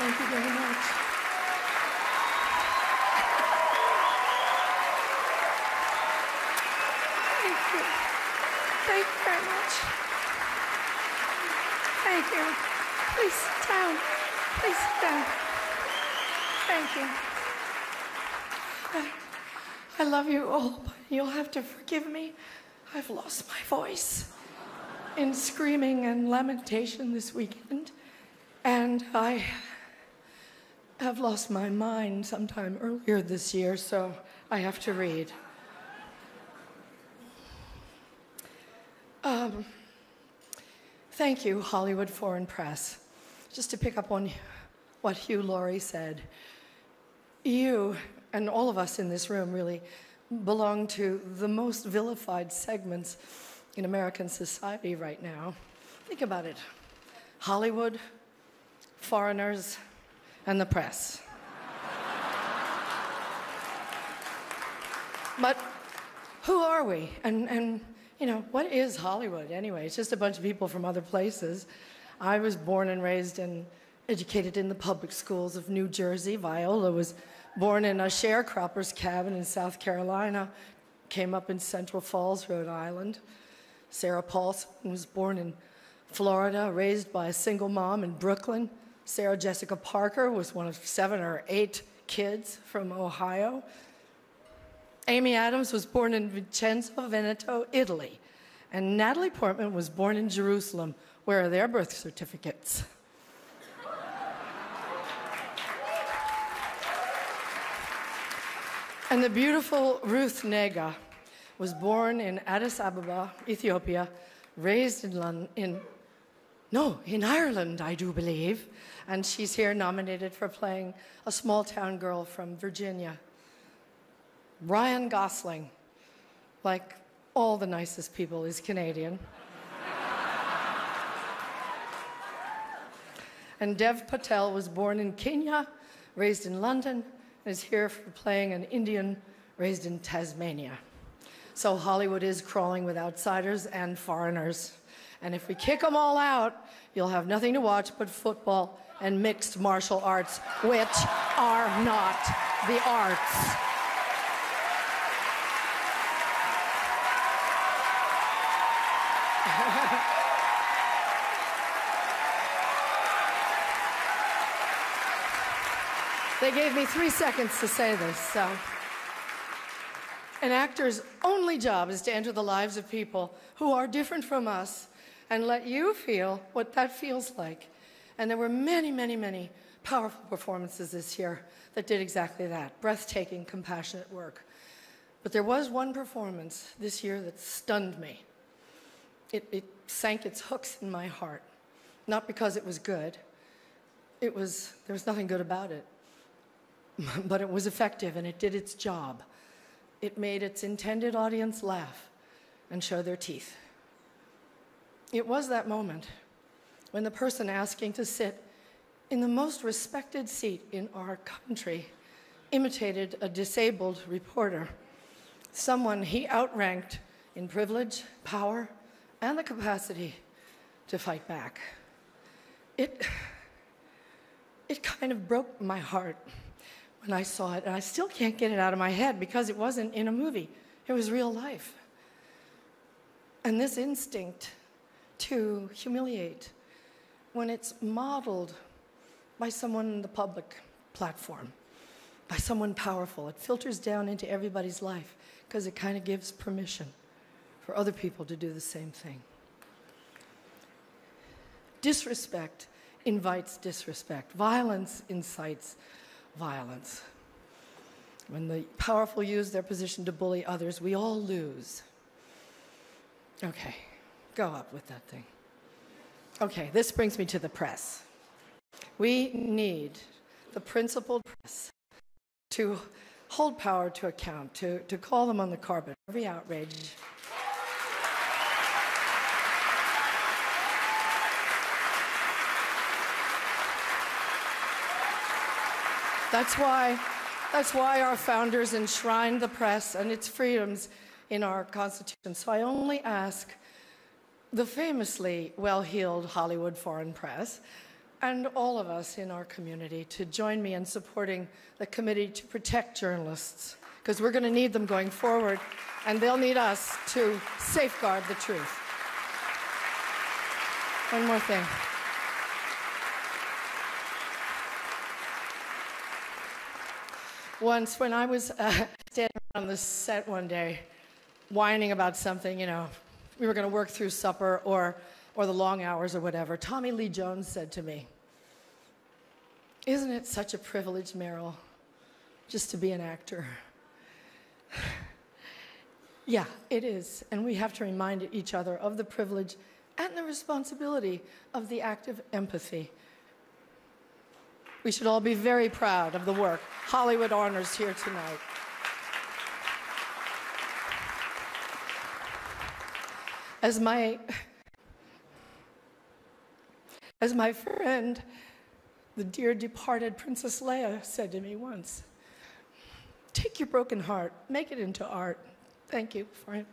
Thank you very much. Thank you. Thank you very much. Thank you. Please sit down. Please sit down. Thank you. I love you all, but you'll have to forgive me. I've lost my voice in screaming and lamentation this weekend, and I have lost my mind sometime earlier this year, so I have to read. Thank you, Hollywood Foreign Press. Just to pick up on what Hugh Laurie said, you and all of us in this room really belong to the most vilified segments in American society right now. Think about it. Hollywood, foreigners, and the press. But who are we? And you know, what is Hollywood anyway? It's just a bunch of people from other places. I was born and raised and educated in the public schools of New Jersey. Viola was born in a sharecropper's cabin in South Carolina, came up in Central Falls, Rhode Island. Sarah Paulson was born in Florida, raised by a single mom in Brooklyn. Sarah Jessica Parker was one of 7 or 8 kids from Ohio. Amy Adams was born in Vicenza, Veneto, Italy. And Natalie Portman was born in Jerusalem. Where are their birth certificates? And the beautiful Ruth Nega was born in Addis Ababa, Ethiopia, raised in Ireland, I do believe. And she's here nominated for playing a small-town girl from Virginia. Ryan Gosling, like all the nicest people, is Canadian. And Dev Patel was born in Kenya, raised in London, and is here for playing an Indian raised in Tasmania. So Hollywood is crawling with outsiders and foreigners. And if we kick them all out, you'll have nothing to watch but football and mixed martial arts, which are not the arts. They gave me 3 seconds to say this, so. An actor's only job is to enter the lives of people who are different from us and let you feel what that feels like. And there were many, many, many powerful performances this year that did exactly that, breathtaking, compassionate work. But there was one performance this year that stunned me. It sank its hooks in my heart, not because it was good. There was nothing good about it. But it was effective, and it did its job. It made its intended audience laugh and show their teeth. It was that moment when the person asking to sit in the most respected seat in our country imitated a disabled reporter, someone he outranked in privilege, power, and the capacity to fight back. It kind of broke my heart when I saw it, and I still can't get it out of my head because it wasn't in a movie. It was real life. And this instinct to humiliate, when it's modeled by someone in the public platform, by someone powerful, it filters down into everybody's life because it kind of gives permission for other people to do the same thing. Disrespect invites disrespect. Violence incites violence. When the powerful use their position to bully others, we all lose. Okay, go up with that thing. Okay, this brings me to the press. We need the principled press to hold power to account, to call them on the carpet, every outrage. That's why our founders enshrined the press and its freedoms in our Constitution. So I only ask the famously well-heeled Hollywood Foreign Press and all of us in our community to join me in supporting the Committee to Protect Journalists, because we're going to need them going forward, and they'll need us to safeguard the truth. One more thing. Once, when I was standing on the set one day, whining about something, you know, we were going to work through supper or the long hours or whatever, Tommy Lee Jones said to me, "Isn't it such a privilege, Meryl, just to be an actor?" Yeah, it is, and we have to remind each other of the privilege and the responsibility of the act of empathy. We should all be very proud of the work Hollywood honors here tonight. As my friend, the dear departed Princess Leia, said to me once, "Take your broken heart, make it into art." Thank you for